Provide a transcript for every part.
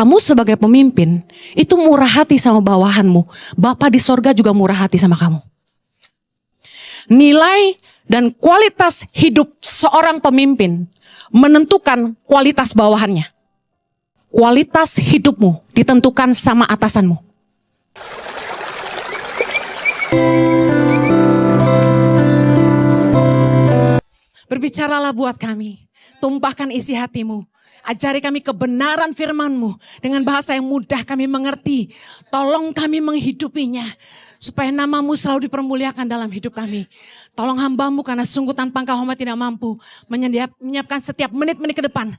Kamu sebagai pemimpin, itu murah hati sama bawahanmu. Bapa di sorga juga murah hati sama kamu. Nilai dan kualitas hidup seorang pemimpin menentukan kualitas bawahannya. Kualitas hidupmu ditentukan sama atasanmu. Berbicaralah buat kami, tumpahkan isi hatimu. Ajari kami kebenaran firman-Mu dengan bahasa yang mudah kami mengerti. Tolong kami menghidupinya supaya nama-Mu selalu dipermuliakan dalam hidup kami. Tolong hamba-Mu karena sungguh tanpa Engkau hamba tidak mampu menyiapkan setiap menit-menit ke depan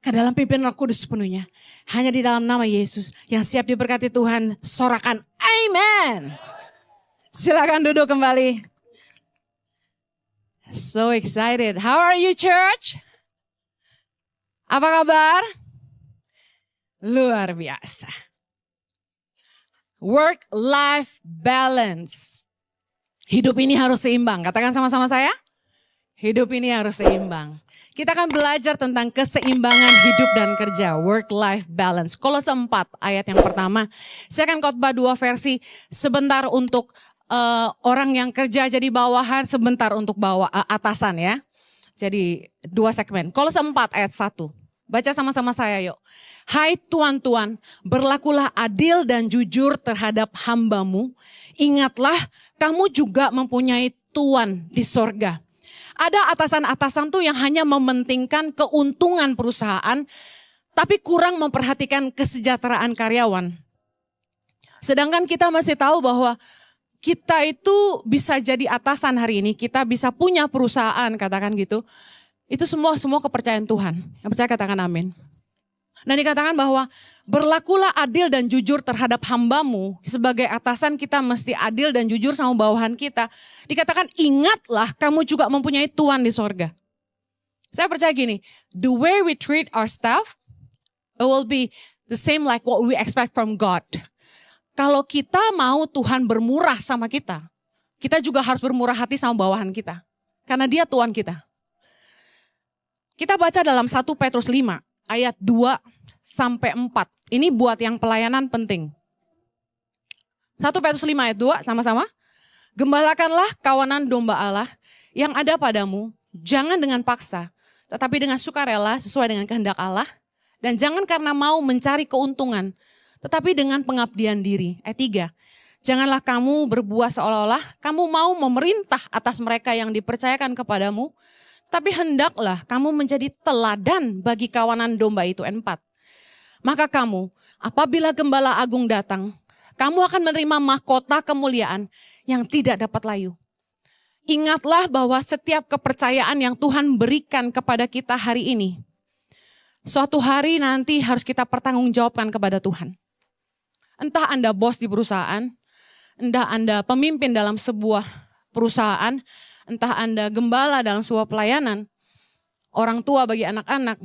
ke dalam pimpinan Roh Kudus sepenuhnya. Hanya di dalam nama Yesus yang siap diberkati Tuhan, sorakan amen. Silakan duduk kembali. So excited. How are you, church? Apa kabar? Luar biasa. Work-life balance. Hidup ini harus seimbang. Katakan sama-sama saya. Hidup ini harus seimbang. Kita akan belajar tentang keseimbangan hidup dan kerja. Work-life balance. Kolose 4 ayat yang pertama. Saya akan khotbah 2 versi. Sebentar untuk orang yang kerja jadi bawahan, sebentar untuk atasan ya. Jadi 2 segmen. Kolose 4 ayat 1. Baca sama-sama saya yuk. Hai tuan-tuan, berlakulah adil dan jujur terhadap hamba-Mu. Ingatlah, kamu juga mempunyai Tuan di sorga. Ada atasan-atasan tuh yang hanya mementingkan keuntungan perusahaan, tapi kurang memperhatikan kesejahteraan karyawan. Sedangkan kita masih tahu bahwa kita itu bisa jadi atasan hari ini, kita bisa punya perusahaan, katakan gitu. Itu semua kepercayaan Tuhan. Yang percaya katakan amin. Dan dikatakan bahwa berlakulah adil dan jujur terhadap hamba-Mu. Sebagai atasan kita mesti adil dan jujur sama bawahan kita. Dikatakan ingatlah kamu juga mempunyai Tuan di sorga. Saya percaya gini, the way we treat our staff, it will be the same like what we expect from God. Kalau kita mau Tuhan bermurah sama kita juga harus bermurah hati sama bawahan kita. Karena dia Tuan kita. Kita baca dalam 1 Petrus 5 ayat 2 sampai 4. Ini buat yang pelayanan penting. 1 Petrus 5 ayat 2 sama-sama. Gembalakanlah kawanan domba Allah yang ada padamu, jangan dengan paksa, tetapi dengan sukarela sesuai dengan kehendak Allah. Dan jangan karena mau mencari keuntungan, tetapi dengan pengabdian diri. Ayat 3. Janganlah kamu berbuat seolah-olah kamu mau memerintah atas mereka yang dipercayakan kepadamu, tapi hendaklah kamu menjadi teladan bagi kawanan domba itu. 4. Maka kamu, apabila Gembala Agung datang, kamu akan menerima mahkota kemuliaan yang tidak dapat layu. Ingatlah bahwa setiap kepercayaan yang Tuhan berikan kepada kita hari ini, suatu hari nanti harus kita pertanggungjawabkan kepada Tuhan. Entah Anda bos di perusahaan, entah Anda pemimpin dalam sebuah perusahaan, entah Anda gembala dalam sebuah pelayanan, orang tua bagi anak-anak.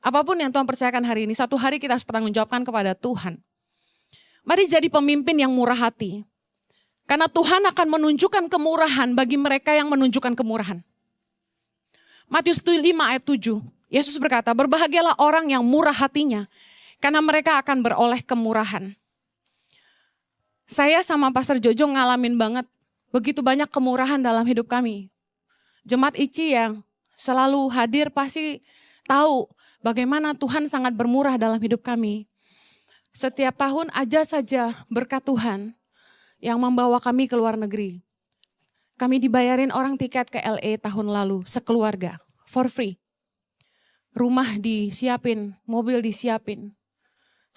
Apapun yang Tuhan percayakan hari ini, satu hari kita harus bertanggungjawabkan kepada Tuhan. Mari jadi pemimpin yang murah hati. Karena Tuhan akan menunjukkan kemurahan bagi mereka yang menunjukkan kemurahan. Matius 5 ayat 7, Yesus berkata, berbahagialah orang yang murah hatinya, karena mereka akan beroleh kemurahan. Saya sama Pastor Jojo ngalamin banget begitu banyak kemurahan dalam hidup kami. Jemaat ICI yang selalu hadir pasti tahu bagaimana Tuhan sangat bermurah dalam hidup kami. Setiap tahun aja saja berkat Tuhan yang membawa kami ke luar negeri. Kami dibayarin orang tiket ke LA tahun lalu, sekeluarga, for free. Rumah disiapin, mobil disiapin,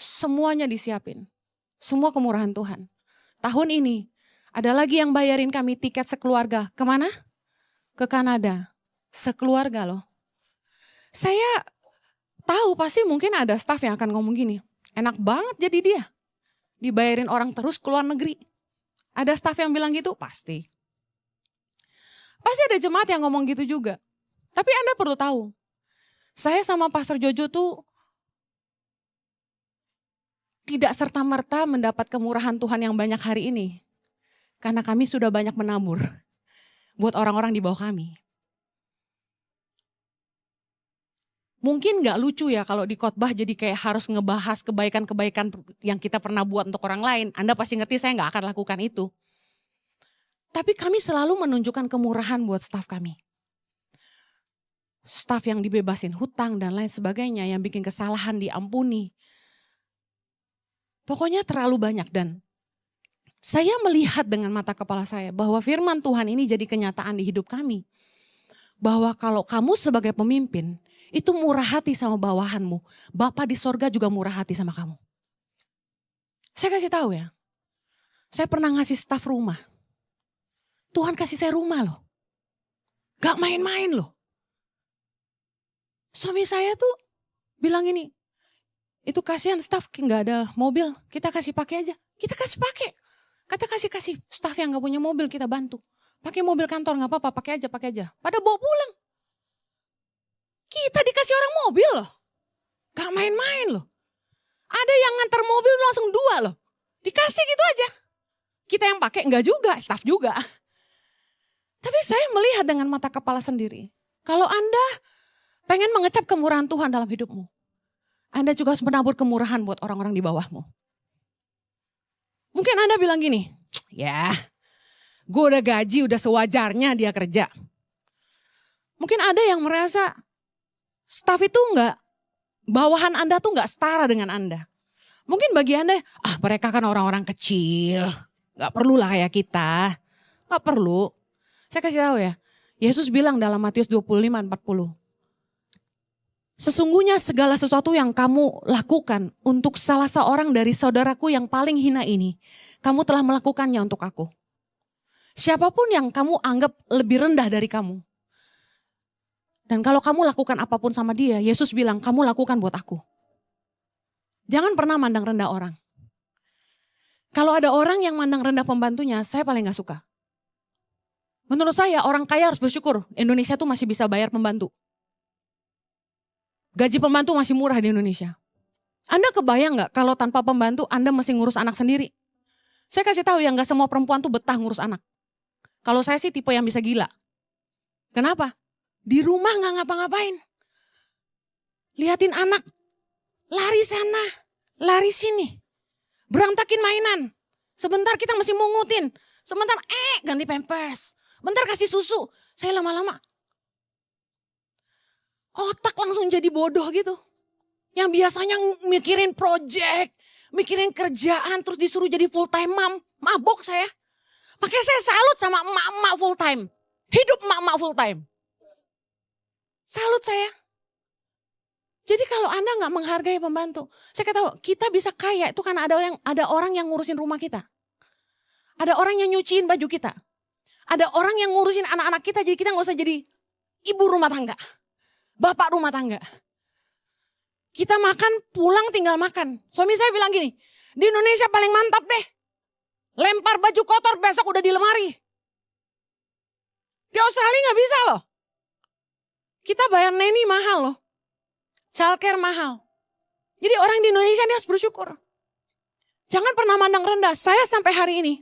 semuanya disiapin. Semua kemurahan Tuhan. Tahun ini, ada lagi yang bayarin kami tiket sekeluarga. Kemana? Ke Kanada. Sekeluarga loh. Saya tahu pasti mungkin ada staff yang akan ngomong gini. Enak banget jadi dia. Dibayarin orang terus ke luar negeri. Ada staff yang bilang gitu? Pasti. Pasti ada jemaat yang ngomong gitu juga. Tapi Anda perlu tahu. Saya sama Pastor Jojo tuh tidak serta-merta mendapat kemurahan Tuhan yang banyak hari ini. Karena kami sudah banyak menabur buat orang-orang di bawah kami. Mungkin gak lucu ya kalau di khotbah jadi kayak harus ngebahas kebaikan-kebaikan yang kita pernah buat untuk orang lain. Anda pasti ngerti saya gak akan lakukan itu. Tapi kami selalu menunjukkan kemurahan buat staf kami. Staf yang dibebasin hutang dan lain sebagainya, yang bikin kesalahan diampuni. Pokoknya terlalu banyak, dan saya melihat dengan mata kepala saya bahwa firman Tuhan ini jadi kenyataan di hidup kami. Bahwa kalau kamu sebagai pemimpin, itu murah hati sama bawahanmu. Bapa di sorga juga murah hati sama kamu. Saya kasih tahu ya. Saya pernah ngasih staf rumah. Tuhan kasih saya rumah loh. Gak main-main loh. Suami saya tuh bilang ini. Itu kasihan staf gak ada mobil. Kita kasih pakai aja. Kita kasih pakai. Kata kasih staf yang gak punya mobil kita bantu. Pakai mobil kantor gak apa-apa, pakai aja. Pada bawa pulang. Kita dikasih orang mobil loh. Gak main-main loh. Ada yang ngantar mobil langsung 2 loh. Dikasih gitu aja. Kita yang pakai enggak juga, staf juga. Tapi saya melihat dengan mata kepala sendiri. Kalau Anda pengen mengecap kemurahan Tuhan dalam hidupmu, Anda juga harus menabur kemurahan buat orang-orang di bawahmu. Mungkin Anda bilang gini, ya gue udah gaji, udah sewajarnya dia kerja. Mungkin ada yang merasa staf itu enggak, bawahan Anda tuh enggak setara dengan Anda. Mungkin bagi Anda, mereka kan orang-orang kecil, enggak perlulah kayak kita. Enggak perlu. Saya kasih tahu ya, Yesus bilang dalam Matius 25:40. Sesungguhnya segala sesuatu yang kamu lakukan untuk salah seorang dari saudaraku yang paling hina ini, kamu telah melakukannya untuk aku. Siapapun yang kamu anggap lebih rendah dari kamu. Dan kalau kamu lakukan apapun sama dia, Yesus bilang kamu lakukan buat aku. Jangan pernah mandang rendah orang. Kalau ada orang yang mandang rendah pembantunya, saya paling gak suka. Menurut saya orang kaya harus bersyukur Indonesia tuh masih bisa bayar pembantu. Gaji pembantu masih murah di Indonesia. Anda kebayang gak kalau tanpa pembantu Anda mesti ngurus anak sendiri? Saya kasih tahu ya, gak semua perempuan tuh betah ngurus anak. Kalau saya sih tipe yang bisa gila. Kenapa? Di rumah gak ngapa-ngapain. Liatin anak. Lari sana, lari sini. Berantakin mainan. Sebentar kita masih mungutin. Sebentar ganti pampers. Bentar kasih susu. Saya lama-lama otak langsung jadi bodoh gitu. Yang biasanya mikirin project, mikirin kerjaan, terus disuruh jadi full time mom. Mabok saya. Makanya saya salut sama emak-emak full time. Hidup emak-emak full time. Salut saya. Jadi kalau Anda gak menghargai pembantu, saya kata kita bisa kaya itu karena ada orang yang ngurusin rumah kita. Ada orang yang nyuciin baju kita. Ada orang yang ngurusin anak-anak kita, jadi kita gak usah jadi ibu rumah tangga. Bapak rumah tangga. Kita makan, pulang tinggal makan. Suami saya bilang gini, di Indonesia paling mantap deh. Lempar baju kotor besok udah di lemari. Di Australia gak bisa loh. Kita bayar neni mahal loh. Childcare mahal. Jadi orang di Indonesia dia harus bersyukur. Jangan pernah mandang rendah. Saya sampai hari ini,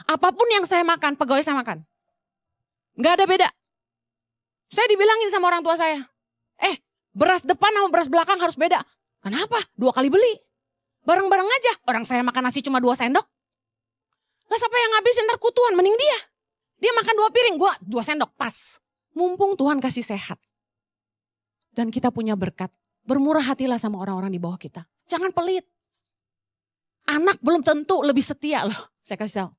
apapun yang saya makan, pegawai saya makan. Gak ada beda. Saya dibilangin sama orang tua saya, beras depan sama beras belakang harus beda. Kenapa? 2 kali beli. Bareng-bareng aja. Orang saya makan nasi cuma 2 sendok. Lah siapa yang ngabisin ntar kutuan? Mending dia. Dia makan 2 piring, gua 2 sendok, pas. Mumpung Tuhan kasih sehat. Dan kita punya berkat. Bermurah hatilah sama orang-orang di bawah kita. Jangan pelit. Anak belum tentu lebih setia loh. Saya kasih tahu.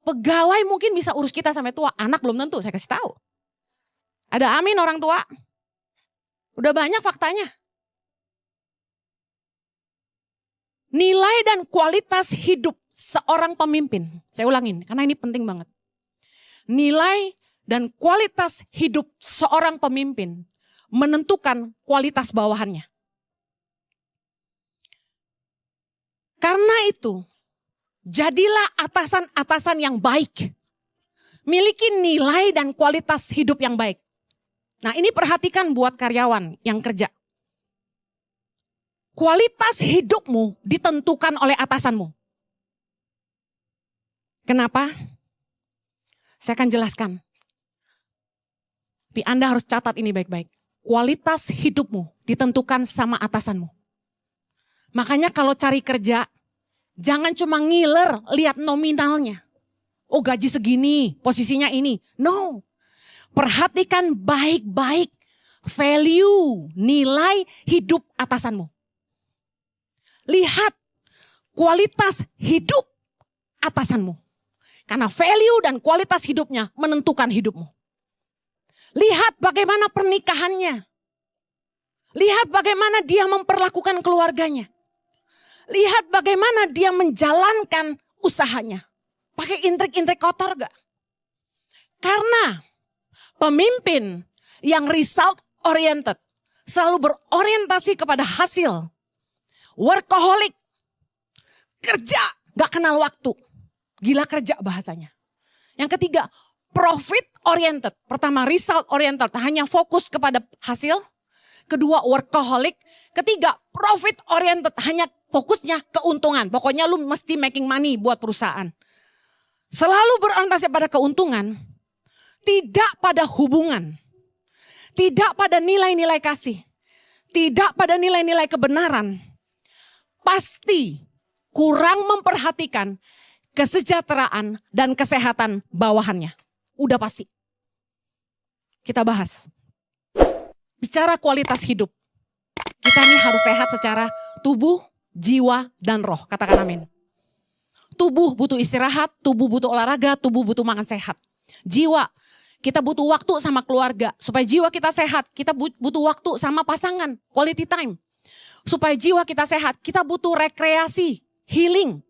Pegawai mungkin bisa urus kita sampai tua. Anak belum tentu, saya kasih tahu. Ada amin orang tua. Udah banyak faktanya. Nilai dan kualitas hidup seorang pemimpin. Saya ulangin karena ini penting banget. Nilai dan kualitas hidup seorang pemimpin menentukan kualitas bawahannya. Karena itu, jadilah atasan-atasan yang baik. Miliki nilai dan kualitas hidup yang baik. Nah, ini perhatikan buat karyawan yang kerja. Kualitas hidupmu ditentukan oleh atasanmu. Kenapa? Saya akan jelaskan. Tapi Anda harus catat ini baik-baik. kualitas hidupmu ditentukan sama atasanmu. Makanya kalau cari kerja, jangan cuma ngiler lihat nominalnya. Oh gaji segini, posisinya ini. No, perhatikan baik-baik value, nilai hidup atasanmu. Lihat kualitas hidup atasanmu. Karena value dan kualitas hidupnya menentukan hidupmu. Lihat bagaimana pernikahannya. Lihat bagaimana dia memperlakukan keluarganya. Lihat bagaimana dia menjalankan usahanya. Pakai intrik-intrik kotor gak? Karena pemimpin yang result oriented selalu berorientasi kepada hasil. Workaholic. Kerja gak kenal waktu. Gila kerja bahasanya. Yang ketiga, profit oriented. Pertama, result oriented. Hanya fokus kepada hasil. Kedua, workaholic. Ketiga, profit oriented. Hanya fokusnya keuntungan. Pokoknya lu mesti making money buat perusahaan. Selalu berorientasi pada keuntungan. Tidak pada hubungan. Tidak pada nilai-nilai kasih. Tidak pada nilai-nilai kebenaran. Pasti kurang memperhatikan kesejahteraan dan kesehatan bawahannya. Udah pasti. Kita bahas. Bicara kualitas hidup. Kita nih harus sehat secara tubuh, jiwa, dan roh. Katakan amin. Tubuh butuh istirahat, tubuh butuh olahraga, tubuh butuh makan sehat. Jiwa, kita butuh waktu sama keluarga. Supaya jiwa kita sehat, kita butuh waktu sama pasangan, quality time. Supaya jiwa kita sehat, kita butuh rekreasi, healing.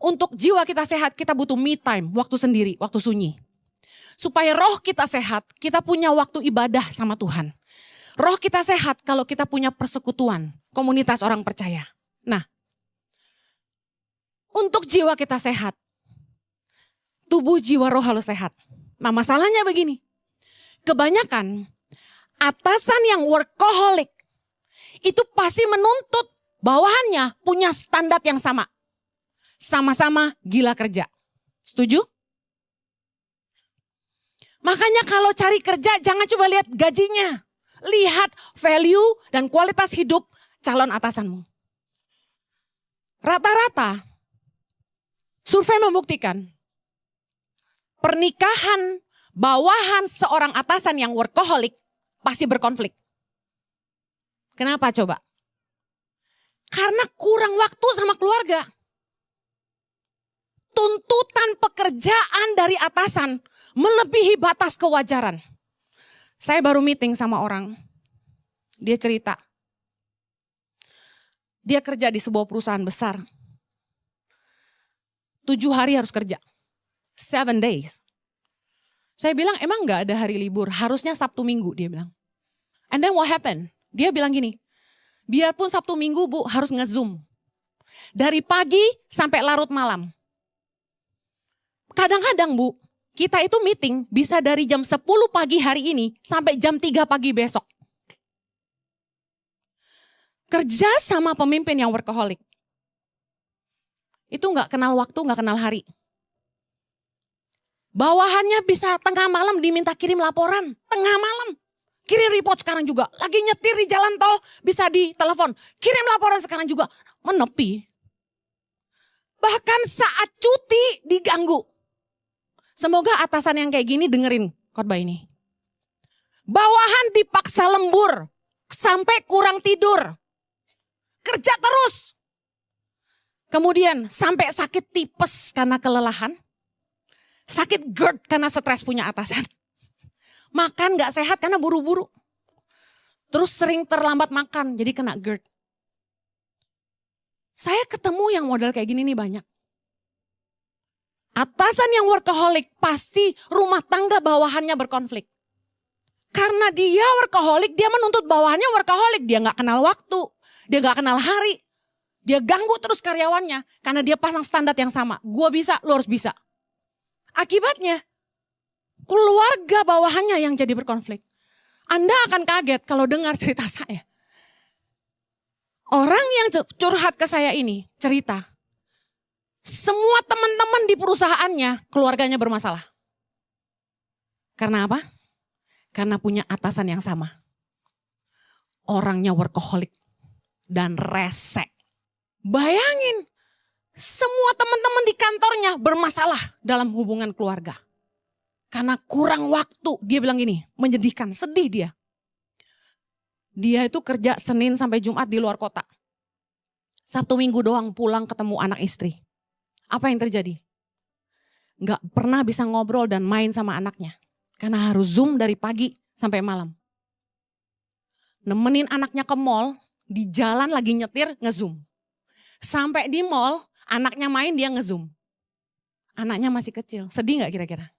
Untuk jiwa kita sehat, kita butuh me time, waktu sendiri, waktu sunyi. Supaya roh kita sehat, kita punya waktu ibadah sama Tuhan. Roh kita sehat kalau kita punya persekutuan, komunitas orang percaya. Nah, untuk jiwa kita sehat, tubuh, jiwa, roh harus sehat. Nah, masalahnya begini. Kebanyakan atasan yang workaholic itu pasti menuntut bawahannya punya standar yang sama. Sama-sama gila kerja. Setuju? Makanya kalau cari kerja jangan coba lihat gajinya. Lihat value dan kualitas hidup calon atasanmu. Rata-rata survei membuktikan pernikahan bawahan seorang atasan yang workaholic pasti berkonflik. Kenapa coba? Karena kurang waktu sama keluarga. Tuntutan pekerjaan dari atasan melebihi batas kewajaran. Saya baru meeting sama orang. Dia cerita. Dia kerja di sebuah perusahaan besar. 7 hari harus kerja. 7 days. Saya bilang emang gak ada hari libur. Harusnya Sabtu Minggu dia bilang. And then what happened? Dia bilang gini. Biarpun Sabtu Minggu bu harus nge-zoom. Dari pagi sampai larut malam. Kadang-kadang bu, kita itu meeting bisa dari jam 10 pagi hari ini sampai jam 3 pagi besok. Kerja sama pemimpin yang workaholic. Itu gak kenal waktu, gak kenal hari. Bawahannya bisa tengah malam diminta kirim laporan. Tengah malam. Kirim report sekarang juga. Lagi nyetir di jalan tol bisa di telepon. Kirim laporan sekarang juga. Menepi. Bahkan saat cuti diganggu. Semoga atasan yang kayak gini dengerin khotbah ini. Bawahan dipaksa lembur sampai kurang tidur. Kerja terus. Kemudian sampai sakit tipes karena kelelahan. Sakit GERD karena stres punya atasan. Makan gak sehat karena buru-buru. Terus sering terlambat makan jadi kena GERD. Saya ketemu yang model kayak gini nih banyak. Atasan yang workaholic pasti rumah tangga bawahannya berkonflik. Karena dia workaholic, dia menuntut bawahannya workaholic. Dia gak kenal waktu, dia gak kenal hari. Dia ganggu terus karyawannya karena dia pasang standar yang sama. Gua bisa, lu harus bisa. Akibatnya keluarga bawahannya yang jadi berkonflik. Anda akan kaget kalau dengar cerita saya. Orang yang curhat ke saya ini cerita. Semua teman-teman di perusahaannya keluarganya bermasalah. Karena apa? Karena punya atasan yang sama. orangnya workaholic dan rese. Bayangin, semua teman-teman di kantornya bermasalah dalam hubungan keluarga. Karena kurang waktu, dia bilang gini, menyedihkan, sedih dia. Dia itu kerja Senin sampai Jumat di luar kota. Sabtu Minggu doang pulang ketemu anak istri. Apa yang terjadi? Gak pernah bisa ngobrol dan main sama anaknya. Karena harus Zoom dari pagi sampai malam. Nemenin anaknya ke mall, di jalan lagi nyetir nge-Zoom. Sampai di mall, anaknya main dia nge-Zoom. Anaknya masih kecil, sedih gak kira-kira?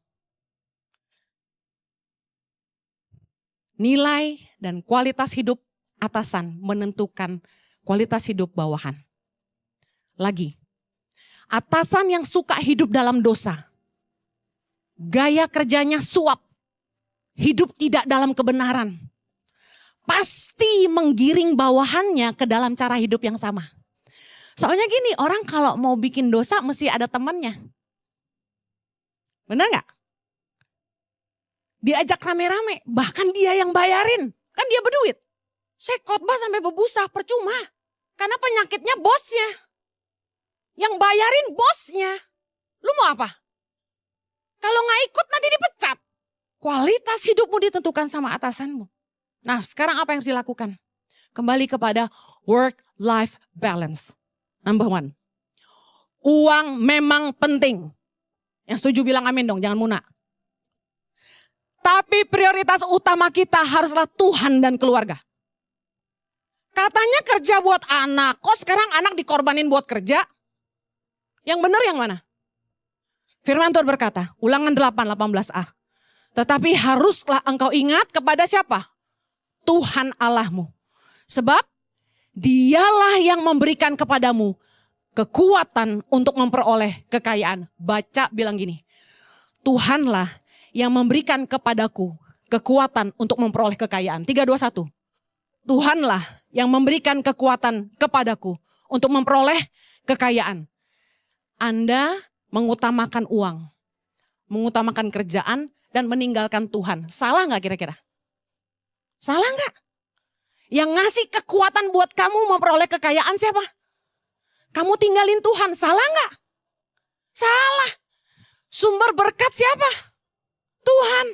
Nilai dan kualitas hidup atasan menentukan kualitas hidup bawahan. Lagi, atasan yang suka hidup dalam dosa, gaya kerjanya suap, hidup tidak dalam kebenaran, pasti menggiring bawahannya ke dalam cara hidup yang sama. Soalnya gini, orang kalau mau bikin dosa mesti ada temannya. Benar gak? Diajak rame-rame, bahkan dia yang bayarin. Kan dia berduit. Saya khotbah sampai berbusa, percuma. Karena penyakitnya bosnya. Yang bayarin bosnya. Lu mau apa? Kalau gak ikut nanti dipecat. Kualitas hidupmu ditentukan sama atasanmu. Nah sekarang apa yang harus dilakukan? Kembali kepada work-life balance. Number one. Uang memang penting. Yang setuju bilang amin dong, jangan muna. Tapi prioritas utama kita haruslah Tuhan dan keluarga. Katanya kerja buat anak, kok sekarang anak dikorbanin buat kerja? Yang benar yang mana? Firman Tuhan berkata, Ulangan 8:18a. Tetapi haruslah engkau ingat kepada siapa? Tuhan Allahmu. Sebab dialah yang memberikan kepadamu kekuatan untuk memperoleh kekayaan. Baca bilang gini, Tuhanlah yang memberikan kepadaku kekuatan untuk memperoleh kekayaan. 3, 2, 1. Tuhanlah yang memberikan kekuatan kepadaku untuk memperoleh kekayaan. Anda mengutamakan uang, mengutamakan kerjaan, dan meninggalkan Tuhan. Salah gak kira-kira? Salah gak? Yang ngasih kekuatan buat kamu memperoleh kekayaan siapa? Kamu tinggalin Tuhan, salah gak? Salah. Sumber berkat siapa? Tuhan.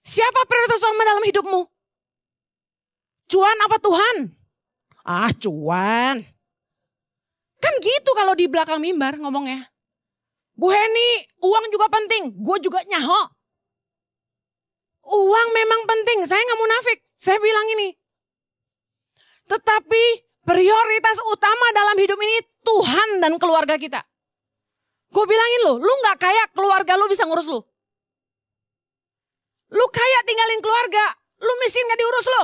Siapa prioritas utama dalam hidupmu? Cuan apa Tuhan? Ah cuan. Kan gitu kalau di belakang mimbar ngomongnya. Bu Heni, uang juga penting. Gue juga nyaho. Uang memang penting, saya gak munafik. Saya bilang ini. Tetapi prioritas utama dalam hidup ini Tuhan dan keluarga kita. Gue bilangin lu gak kaya keluarga lu bisa ngurus lu. Lu kaya tinggalin keluarga, lu miskin gak diurus lu.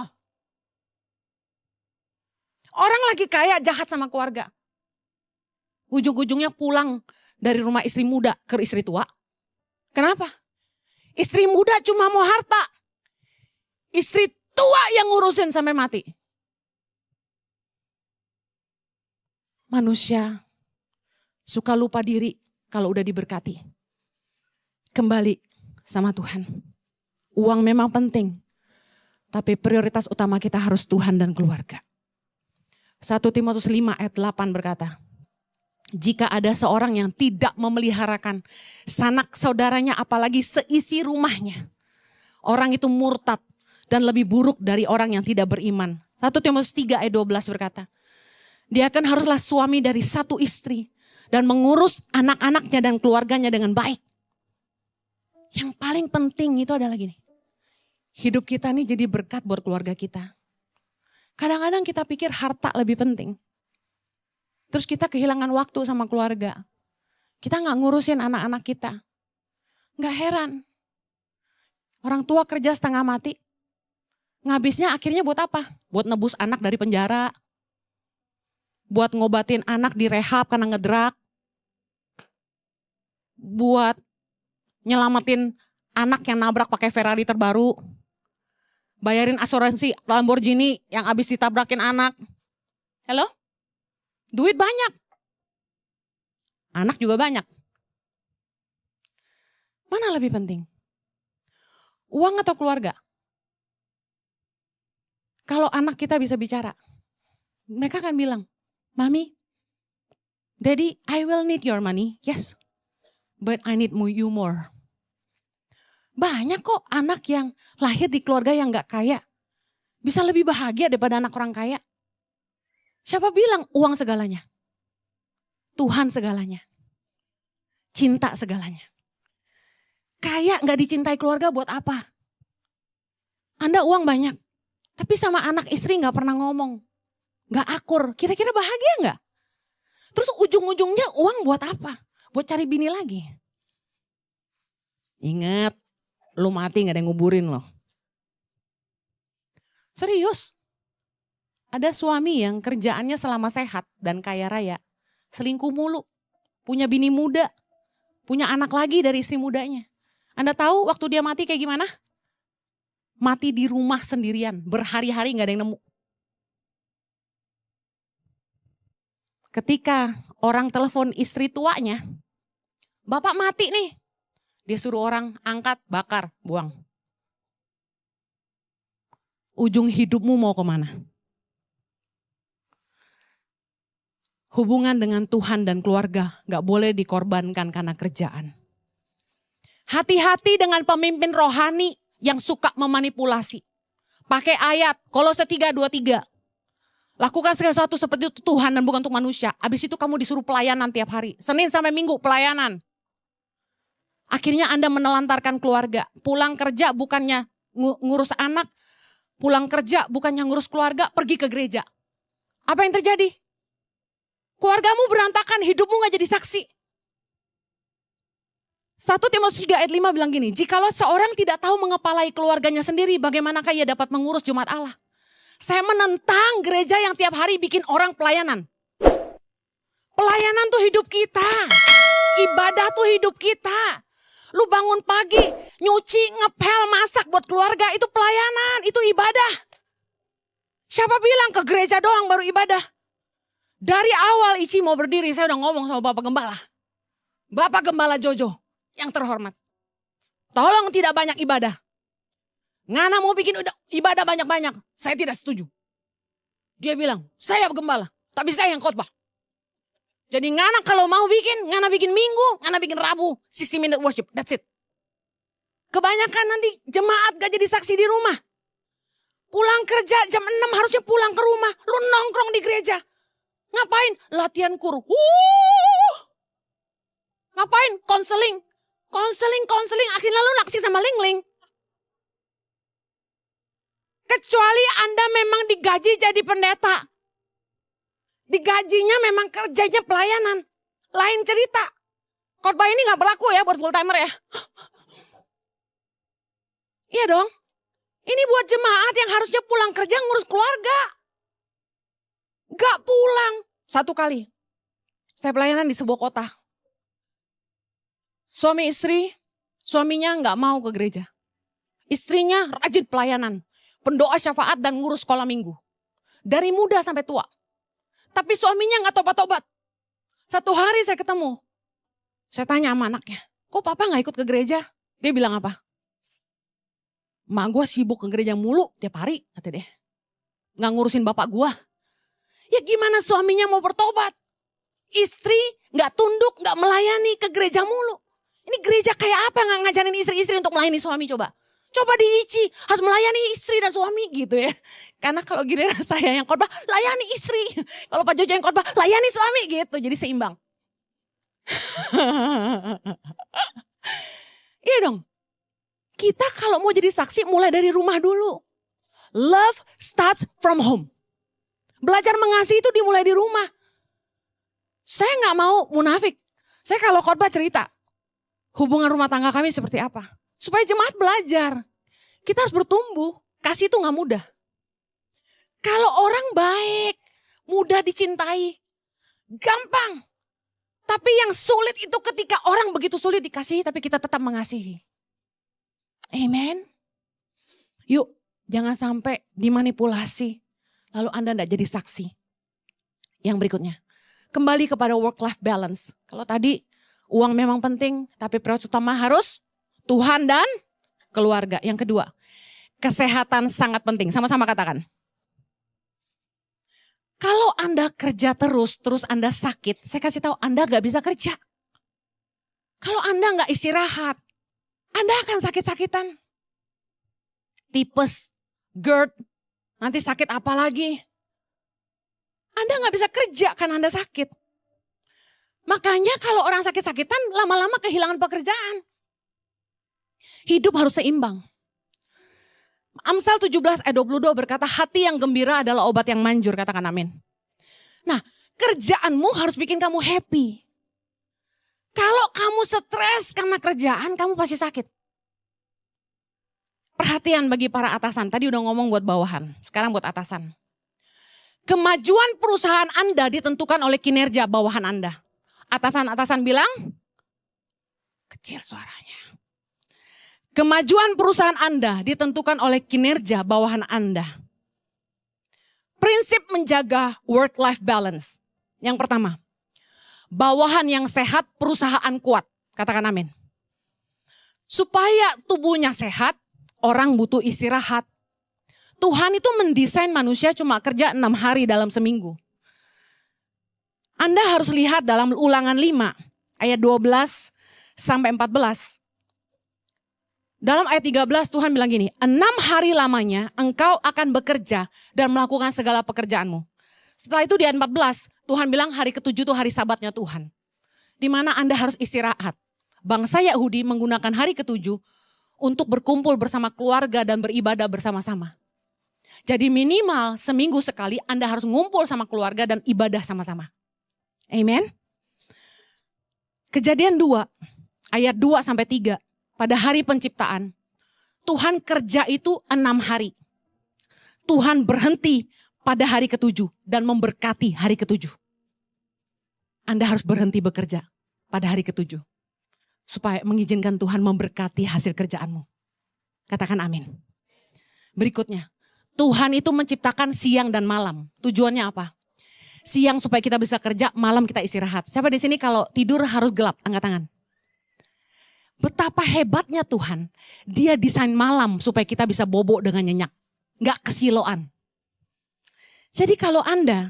Orang lagi kaya jahat sama keluarga. Ujung-ujungnya pulang dari rumah istri muda ke istri tua. Kenapa? Istri muda cuma mau harta. Istri tua yang ngurusin sampai mati. Manusia suka lupa diri kalau udah diberkati. Kembali sama Tuhan. Uang memang penting, tapi prioritas utama kita harus Tuhan dan keluarga. 1 Timotius 5 ayat 8 berkata, jika ada seorang yang tidak memeliharakan sanak saudaranya apalagi seisi rumahnya, orang itu murtad dan lebih buruk dari orang yang tidak beriman. 1 Timotius 3 ayat 12 berkata, dia kan haruslah suami dari satu istri dan mengurus anak-anaknya dan keluarganya dengan baik. Yang paling penting itu adalah gini. Hidup kita nih jadi berkat buat keluarga kita. Kadang-kadang kita pikir harta lebih penting. Terus kita kehilangan waktu sama keluarga. Kita gak ngurusin anak-anak kita. Gak heran. Orang tua kerja setengah mati. Ngabisnya akhirnya buat apa? Buat nebus anak dari penjara. Buat ngobatin anak di rehab karena ngedrak. Buat nyelamatin anak yang nabrak pakai Ferrari terbaru. Bayarin asuransi Lamborghini yang habis ditabrakin anak. Halo? Duit banyak. Anak juga banyak. Mana lebih penting? Uang atau keluarga? Kalau anak kita bisa bicara, mereka akan bilang, Mami, Daddy, I will need your money. Yes, but I need you more. Banyak kok anak yang lahir di keluarga yang gak kaya. Bisa lebih bahagia daripada anak orang kaya. Siapa bilang uang segalanya? Tuhan segalanya. Cinta segalanya. Kaya gak dicintai keluarga buat apa? Anda uang banyak. Tapi sama anak istri gak pernah ngomong. Gak akur. Kira-kira bahagia gak? Terus ujung-ujungnya uang buat apa? Buat cari bini lagi. Ingat, lu mati gak ada yang nguburin lo. Serius. Ada suami yang kerjaannya selama sehat dan kaya raya. Selingkuh mulu. Punya bini muda. Punya anak lagi dari istri mudanya. Anda tahu waktu dia mati kayak gimana? Mati di rumah sendirian. Berhari-hari gak ada yang nemu. Ketika orang telepon istri tuanya. Bapak mati nih. Dia suruh orang angkat, bakar, buang. Ujung hidupmu mau kemana? Hubungan dengan Tuhan dan keluarga gak boleh dikorbankan karena kerjaan. Hati-hati dengan pemimpin rohani yang suka memanipulasi. Pakai ayat, Kolose 3:23. Lakukan segala sesuatu seperti itu Tuhan dan bukan untuk manusia. Habis itu kamu disuruh pelayanan tiap hari. Senin sampai Minggu pelayanan. Akhirnya Anda menelantarkan keluarga. Pulang kerja bukannya ngurus anak. Pulang kerja bukannya ngurus keluarga, pergi ke gereja. Apa yang terjadi? Keluargamu berantakan, hidupmu gak jadi saksi. 1 Timotius 3 ayat 5 bilang gini, jikalau seorang tidak tahu mengepalai keluarganya sendiri, bagaimanakah ia dapat mengurus jemaat Allah? Saya menentang gereja yang tiap hari bikin orang pelayanan. Pelayanan tuh hidup kita. Ibadah tuh hidup kita. Lu bangun pagi, nyuci, ngepel, masak buat keluarga, itu pelayanan, itu ibadah. Siapa bilang ke gereja doang baru ibadah? Dari awal Ici mau berdiri, saya udah ngomong sama Bapak Gembala. Bapak Gembala Jojo, yang terhormat. Tolong tidak banyak ibadah. Ngana mau bikin ibadah banyak-banyak, saya tidak setuju. Dia bilang, saya gembala, tapi saya yang khotbah. Jadi Ngana kalau mau bikin, Ngana bikin Minggu, Ngana bikin Rabu, 60-minute worship, that's it. Kebanyakan nanti jemaat gak jadi saksi di rumah. Pulang kerja jam 6 harusnya pulang ke rumah, lu nongkrong di gereja. Ngapain? Latihan kur. Ngapain? Konseling. Konseling. Akhirnya lu naksir sama Ling-Ling. Kecuali Anda memang digaji jadi pendeta. Digajinya memang kerjanya pelayanan. Lain cerita. Khotbah ini gak berlaku ya buat full timer ya. Iya dong. Ini buat jemaat yang harusnya pulang kerja ngurus keluarga. Gak pulang. Satu kali. Saya pelayanan di sebuah kota. Suami istri, suaminya gak mau ke gereja. Istrinya rajin pelayanan. Pendoa syafaat dan ngurus sekolah minggu. Dari muda sampai tua. Tapi suaminya gak tobat-tobat. Satu hari saya ketemu. Saya tanya sama anaknya. Kok papa gak ikut ke gereja? Dia bilang apa? Mak gue sibuk ke gereja mulu tiap hari. Kata dia. Gak ngurusin bapak gue. Ya gimana suaminya mau bertobat? Istri gak tunduk, gak melayani ke gereja mulu. Ini gereja kayak apa gak ngajarin istri-istri untuk melayani suami coba? Coba diici, harus melayani istri dan suami gitu ya. Karena kalau gini saya yang khotbah, layani istri. Kalau Pak Jojo yang khotbah, layani suami gitu. Jadi seimbang. Iya dong. Kita kalau mau jadi saksi mulai dari rumah dulu. Love starts from home. Belajar mengasihi itu dimulai di rumah. Saya gak mau munafik. Saya kalau khotbah cerita. Hubungan rumah tangga kami seperti apa. Supaya jemaat belajar. Kita harus bertumbuh. Kasih itu gak mudah. Kalau orang baik, mudah dicintai. Gampang. Tapi yang sulit itu ketika orang begitu sulit dikasihi tapi kita tetap mengasihi. Amen. Yuk, jangan sampai dimanipulasi. Lalu Anda tidak jadi saksi. Yang berikutnya. Kembali kepada work-life balance. Kalau tadi uang memang penting, tapi prioritas utama harus Tuhan dan keluarga. Yang kedua, kesehatan sangat penting. Sama-sama katakan. Kalau Anda kerja terus Anda sakit, saya kasih tahu Anda gak bisa kerja. Kalau Anda gak istirahat, Anda akan sakit-sakitan. Tipes, GERD, nanti sakit apa lagi? Anda gak bisa kerja kan Anda sakit. Makanya kalau orang sakit-sakitan lama-lama kehilangan pekerjaan. Hidup harus seimbang. Amsal 17 ayat 22 berkata, hati yang gembira adalah obat yang manjur, katakan amin. Nah, kerjaanmu harus bikin kamu happy. Kalau kamu stres karena kerjaan, kamu pasti sakit. Perhatian bagi para atasan, tadi udah ngomong buat bawahan, sekarang buat atasan. Kemajuan perusahaan Anda ditentukan oleh kinerja bawahan Anda. Atasan-atasan bilang, kecil suaranya. Kemajuan perusahaan Anda ditentukan oleh kinerja bawahan Anda. Prinsip menjaga work-life balance. Yang pertama, bawahan yang sehat, perusahaan kuat. Katakan amin. Supaya tubuhnya sehat, orang butuh istirahat. Tuhan itu mendesain manusia cuma kerja 6 hari dalam seminggu. Anda harus lihat dalam Ulangan 5 ayat 12 sampai 14. Dalam ayat 13 Tuhan bilang gini, 6 hari lamanya engkau akan bekerja dan melakukan segala pekerjaanmu. Setelah itu di ayat 14 Tuhan bilang hari ke-7 itu hari sabatnya Tuhan. Di mana Anda harus istirahat. Bangsa Yahudi menggunakan hari ke-7 untuk berkumpul bersama keluarga dan beribadah bersama-sama. Jadi minimal seminggu sekali Anda harus ngumpul sama keluarga dan ibadah sama-sama. Amen. Kejadian 2 ayat 2 sampai 3. Pada hari penciptaan, Tuhan kerja itu 6 hari. Tuhan berhenti pada hari ke-7 dan memberkati hari ke-7. Anda harus berhenti bekerja pada hari ke-7. Supaya mengizinkan Tuhan memberkati hasil kerjaanmu. Katakan amin. Berikutnya, Tuhan itu menciptakan siang dan malam. Tujuannya apa? Siang supaya kita bisa kerja, malam kita istirahat. Siapa di sini kalau tidur harus gelap? Angkat tangan. Betapa hebatnya Tuhan. Dia desain malam supaya kita bisa bobok dengan nyenyak. Gak kesiloan. Jadi kalau Anda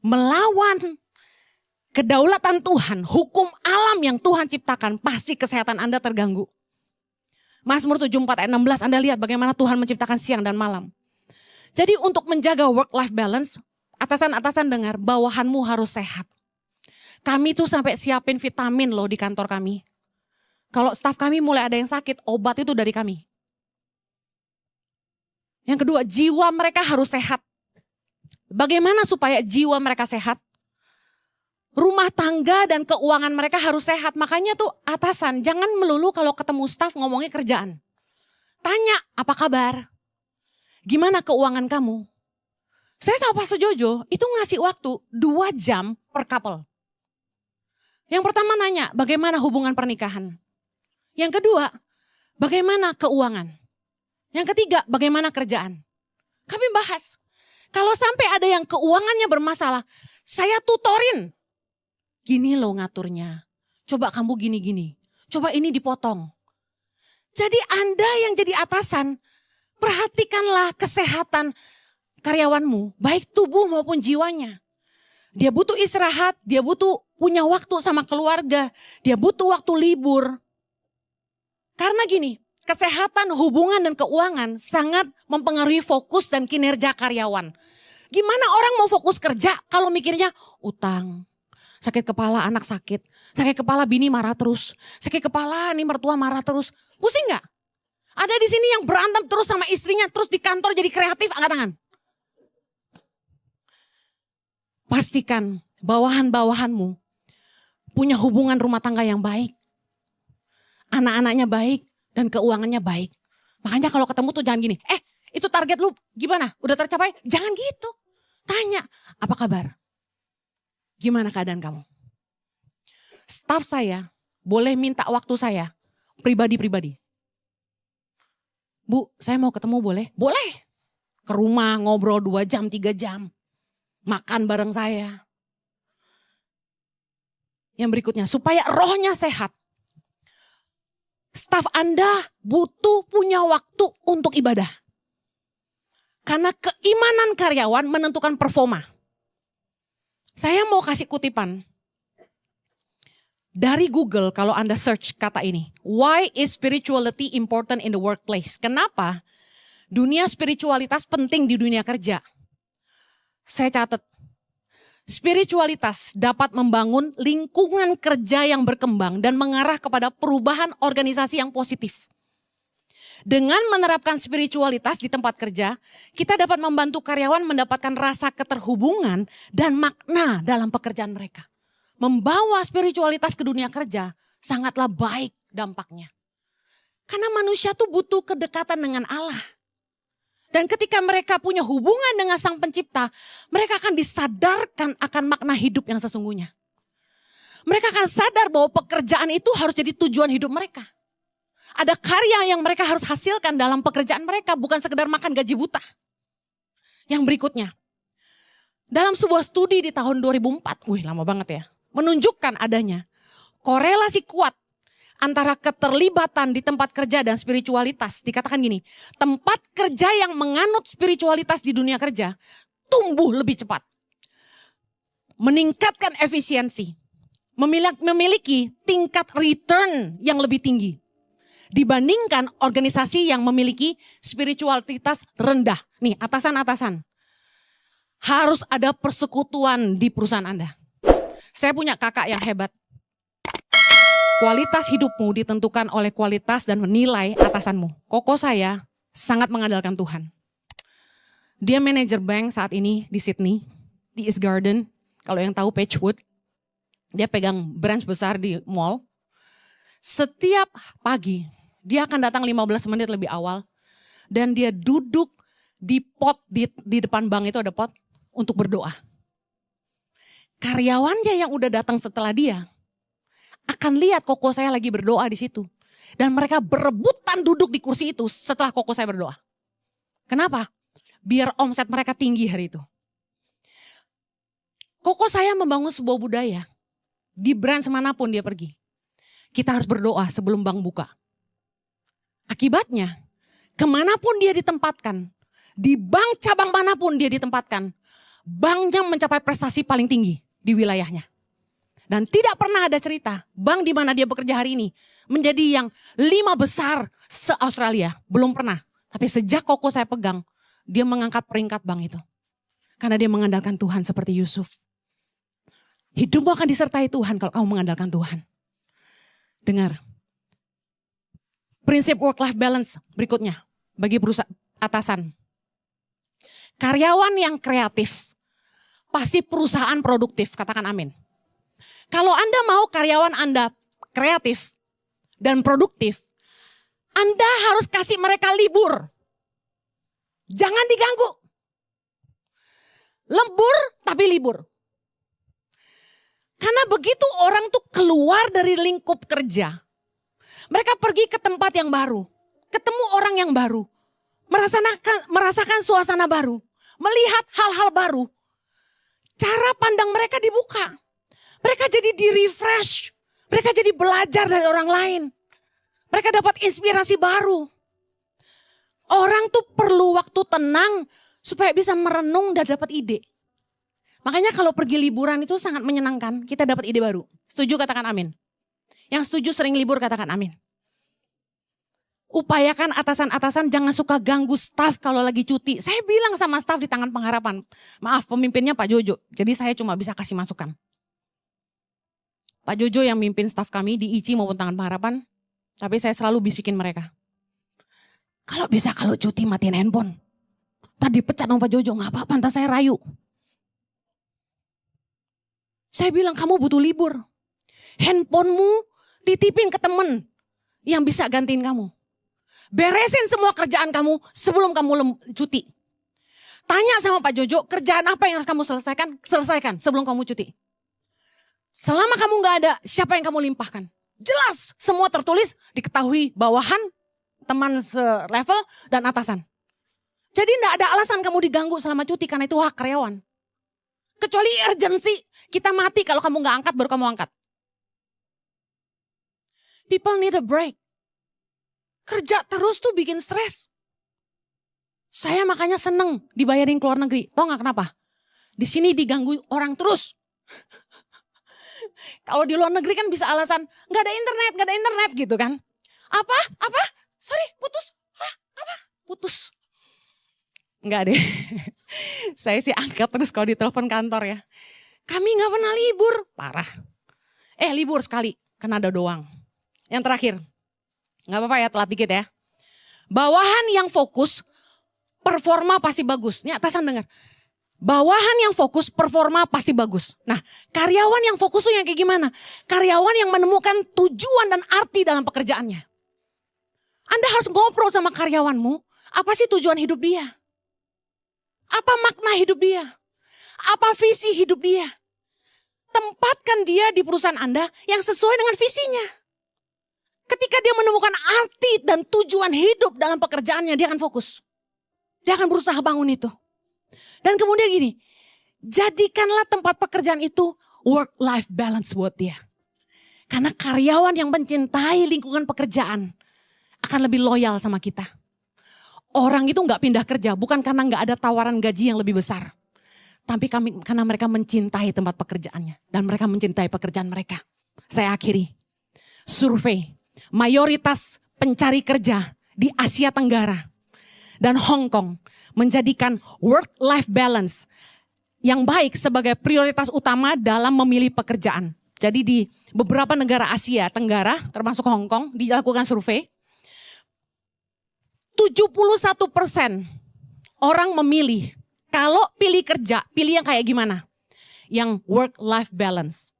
melawan kedaulatan Tuhan, hukum alam yang Tuhan ciptakan, pasti kesehatan Anda terganggu. Mazmur 74 ayat 16, Anda lihat bagaimana Tuhan menciptakan siang dan malam. Jadi untuk menjaga work-life balance, atasan-atasan dengar, bawahanmu harus sehat. Kami tuh sampai siapin vitamin loh di kantor kami. Kalau staf kami mulai ada yang sakit, obat itu dari kami. Yang kedua, jiwa mereka harus sehat. Bagaimana supaya jiwa mereka sehat? Rumah tangga dan keuangan mereka harus sehat. Makanya tuh atasan, jangan melulu kalau ketemu staf ngomongnya kerjaan. Tanya, apa kabar? Gimana keuangan kamu? Saya sama Pak Sujojo itu ngasih waktu 2 jam per couple. Yang pertama nanya, bagaimana hubungan pernikahan? Yang kedua, bagaimana keuangan? Yang ketiga, bagaimana kerjaan? Kami bahas. Kalau sampai ada yang keuangannya bermasalah, saya tutorin. Gini loh ngaturnya. Coba kamu gini-gini. Coba ini dipotong. Jadi Anda yang jadi atasan, perhatikanlah kesehatan karyawanmu, baik tubuh maupun jiwanya. Dia butuh istirahat, dia butuh punya waktu sama keluarga, dia butuh waktu libur. Karena gini, kesehatan, hubungan, dan keuangan sangat mempengaruhi fokus dan kinerja karyawan. Gimana orang mau fokus kerja kalau mikirnya utang, sakit kepala anak sakit kepala bini marah terus, sakit kepala nih mertua marah terus. Pusing gak? Ada di sini yang berantem terus sama istrinya, terus di kantor jadi kreatif, angkat tangan. Pastikan bawahan-bawahanmu punya hubungan rumah tangga yang baik. Anak-anaknya baik dan keuangannya baik. Makanya kalau ketemu tuh jangan gini, itu target lu gimana? Udah tercapai? Jangan gitu. Tanya, apa kabar? Gimana keadaan kamu? Staf saya boleh minta waktu saya pribadi-pribadi. Bu, saya mau ketemu boleh? Boleh. Ke rumah ngobrol 2 jam, 3 jam. Makan bareng saya. Yang berikutnya, supaya rohnya sehat. Staf Anda butuh punya waktu untuk ibadah. Karena keimanan karyawan menentukan performa. Saya mau kasih kutipan. Dari Google kalau Anda search kata ini. Why is spirituality important in the workplace? Kenapa dunia spiritualitas penting di dunia kerja? Saya catat. Spiritualitas dapat membangun lingkungan kerja yang berkembang dan mengarah kepada perubahan organisasi yang positif. Dengan menerapkan spiritualitas di tempat kerja, kita dapat membantu karyawan mendapatkan rasa keterhubungan dan makna dalam pekerjaan mereka. Membawa spiritualitas ke dunia kerja sangatlah baik dampaknya. Karena manusia tuh butuh kedekatan dengan Allah. Dan ketika mereka punya hubungan dengan Sang Pencipta, mereka akan disadarkan akan makna hidup yang sesungguhnya. Mereka akan sadar bahwa pekerjaan itu harus jadi tujuan hidup mereka. Ada karya yang mereka harus hasilkan dalam pekerjaan mereka, bukan sekedar makan gaji buta. Yang berikutnya, dalam sebuah studi di tahun 2004, lama banget ya, menunjukkan adanya korelasi kuat antara keterlibatan di tempat kerja dan spiritualitas. Dikatakan gini, tempat kerja yang menganut spiritualitas di dunia kerja tumbuh lebih cepat. Meningkatkan efisiensi. Memiliki tingkat return yang lebih tinggi. Dibandingkan organisasi yang memiliki spiritualitas rendah. Nih, atasan-atasan. Harus ada persekutuan di perusahaan Anda. Saya punya kakak yang hebat. Kualitas hidupmu ditentukan oleh kualitas dan nilai atasanmu. Koko saya sangat mengandalkan Tuhan. Dia manajer bank saat ini di Sydney, di East Garden. Kalau yang tahu Pagewood, dia pegang branch besar di mall. Setiap pagi, dia akan datang 15 menit lebih awal. Dan dia duduk di pot, di depan bank itu ada pot, untuk berdoa. Karyawannya yang udah datang setelah dia akan lihat koko saya lagi berdoa di situ. Dan mereka berebutan duduk di kursi itu setelah koko saya berdoa. Kenapa? Biar omset mereka tinggi hari itu. Koko saya membangun sebuah budaya. Di branch manapun dia pergi. Kita harus berdoa sebelum bank buka. Akibatnya, kemanapun dia ditempatkan, di bank cabang manapun dia ditempatkan, banknya mencapai prestasi paling tinggi di wilayahnya. Dan tidak pernah ada cerita bank di mana dia bekerja hari ini menjadi yang 5 besar se-Australia. Belum pernah. Tapi sejak koko saya pegang, dia mengangkat peringkat bank itu. Karena dia mengandalkan Tuhan seperti Yusuf. Hidupmu akan disertai Tuhan kalau kamu mengandalkan Tuhan. Dengar. Prinsip work-life balance berikutnya bagi perusahaan atasan. Karyawan yang kreatif. Pasti perusahaan produktif, katakan amin. Kalau Anda mau karyawan Anda kreatif dan produktif, Anda harus kasih mereka libur. Jangan diganggu. Lembur tapi libur. Karena begitu orang tuh keluar dari lingkup kerja, mereka pergi ke tempat yang baru, ketemu orang yang baru, merasakan suasana baru, melihat hal-hal baru. Cara pandang mereka dibuka. Mereka jadi di-refresh. Mereka jadi belajar dari orang lain. Mereka dapat inspirasi baru. Orang tuh perlu waktu tenang supaya bisa merenung dan dapat ide. Makanya kalau pergi liburan itu sangat menyenangkan. Kita dapat ide baru. Setuju katakan amin. Yang setuju sering libur katakan amin. Upayakan atasan-atasan jangan suka ganggu staf kalau lagi cuti. Saya bilang sama staf di Tangan Pengharapan. Maaf pemimpinnya Pak Jojo. Jadi saya cuma bisa kasih masukan. Pak Jojo yang mimpin staf kami di ICI maupun Tangan Pengharapan. Tapi saya selalu bisikin mereka. Kalau bisa kalau cuti matiin handphone. Tadi pecat sama Pak Jojo gak apa-apa entah saya rayu. Saya bilang kamu butuh libur. Handphonemu titipin ke temen yang bisa gantiin kamu. Beresin semua kerjaan kamu sebelum kamu cuti. Tanya sama Pak Jojo, kerjaan apa yang harus kamu selesaikan? Selesaikan sebelum kamu cuti. Selama kamu gak ada, siapa yang kamu limpahkan? Jelas, semua tertulis, diketahui bawahan, teman selevel, dan atasan. Jadi gak ada alasan kamu diganggu selama cuti karena itu hak karyawan. Kecuali urgency, kita mati kalau kamu gak angkat baru kamu angkat. People need a break. Kerja terus tuh bikin stres. Saya makanya seneng dibayarin ke luar negeri. Tahu gak kenapa? Di sini diganggu orang terus. Kalau di luar negeri kan bisa alasan, nggak ada internet gitu kan. Apa? Sorry, putus. Hah? Apa? Putus. Enggak deh. Saya sih angkat terus kalau ditelepon kantor ya. Kami nggak pernah libur, parah. Libur sekali, Kanada doang. Yang terakhir, nggak apa-apa ya, telat dikit ya. Bawahan yang fokus, performa pasti bagus. Ini atasan dengar. Bawahan yang fokus, performa pasti bagus. Nah, karyawan yang fokus tuh yang kayak gimana? Karyawan yang menemukan tujuan dan arti dalam pekerjaannya. Anda harus ngobrol sama karyawanmu, apa sih tujuan hidup dia? Apa makna hidup dia? Apa visi hidup dia? Tempatkan dia di perusahaan Anda yang sesuai dengan visinya. Ketika dia menemukan arti dan tujuan hidup dalam pekerjaannya, dia akan fokus. Dia akan berusaha bangun itu. Dan kemudian gini, jadikanlah tempat pekerjaan itu work-life balance buat dia. Karena karyawan yang mencintai lingkungan pekerjaan akan lebih loyal sama kita. Orang itu gak pindah kerja bukan karena gak ada tawaran gaji yang lebih besar. Tapi karena mereka mencintai tempat pekerjaannya. Dan mereka mencintai pekerjaan mereka. Saya akhiri. Survei, mayoritas pencari kerja di Asia Tenggara dan Hong Kong menjadikan work-life balance yang baik sebagai prioritas utama dalam memilih pekerjaan. Jadi di beberapa negara Asia Tenggara, termasuk Hong Kong, dilakukan survei. 71% orang memilih, kalau pilih kerja, pilih yang kayak gimana? Yang work-life balance.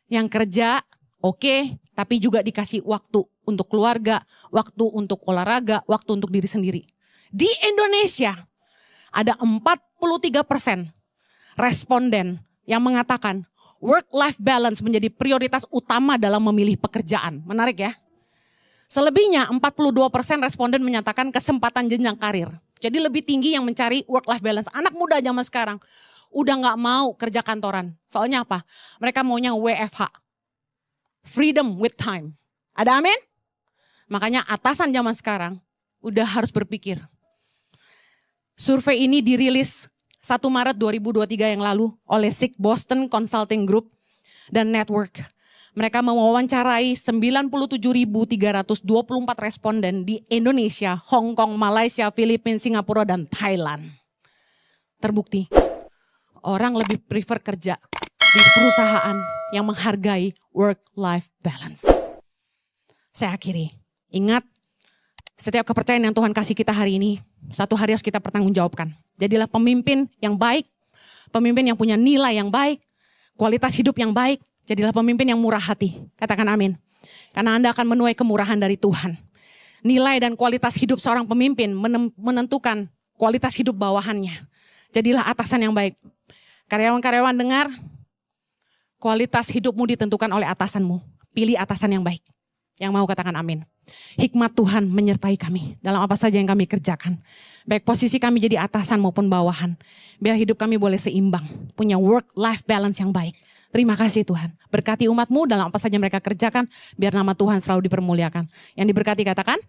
Yang kerja, oke, tapi juga dikasih waktu untuk keluarga, waktu untuk olahraga, waktu untuk diri sendiri. Di Indonesia ada 43% responden yang mengatakan work-life balance menjadi prioritas utama dalam memilih pekerjaan. Menarik ya. Selebihnya 42% responden menyatakan kesempatan jenjang karir. Jadi lebih tinggi yang mencari work-life balance. Anak muda zaman sekarang udah gak mau kerja kantoran. Soalnya apa? Mereka maunya WFH. Freedom with time. Ada amin? Makanya atasan zaman sekarang udah harus berpikir. Survei ini dirilis 1 Maret 2023 yang lalu oleh SIG Boston Consulting Group dan Network. Mereka mewawancarai 97.324 responden di Indonesia, Hong Kong, Malaysia, Filipina, Singapura, dan Thailand. Terbukti, orang lebih prefer kerja di perusahaan yang menghargai work-life balance. Saya akhiri, ingat setiap kepercayaan yang Tuhan kasih kita hari ini, satu hari harus kita pertanggungjawabkan. Jadilah pemimpin yang baik, pemimpin yang punya nilai yang baik, kualitas hidup yang baik. Jadilah pemimpin yang murah hati. Katakan amin. Karena Anda akan menuai kemurahan dari Tuhan. Nilai dan kualitas hidup seorang pemimpin menentukan kualitas hidup bawahannya. Jadilah atasan yang baik. Karyawan-karyawan dengar, kualitas hidupmu ditentukan oleh atasanmu. Pilih atasan yang baik. Yang mau katakan amin. Hikmat Tuhan menyertai kami dalam apa saja yang kami kerjakan. Baik posisi kami jadi atasan maupun bawahan. Biar hidup kami boleh seimbang. Punya work-life balance yang baik. Terima kasih Tuhan. Berkati umatmu dalam apa saja mereka kerjakan. Biar nama Tuhan selalu dipermuliakan. Yang diberkati katakan.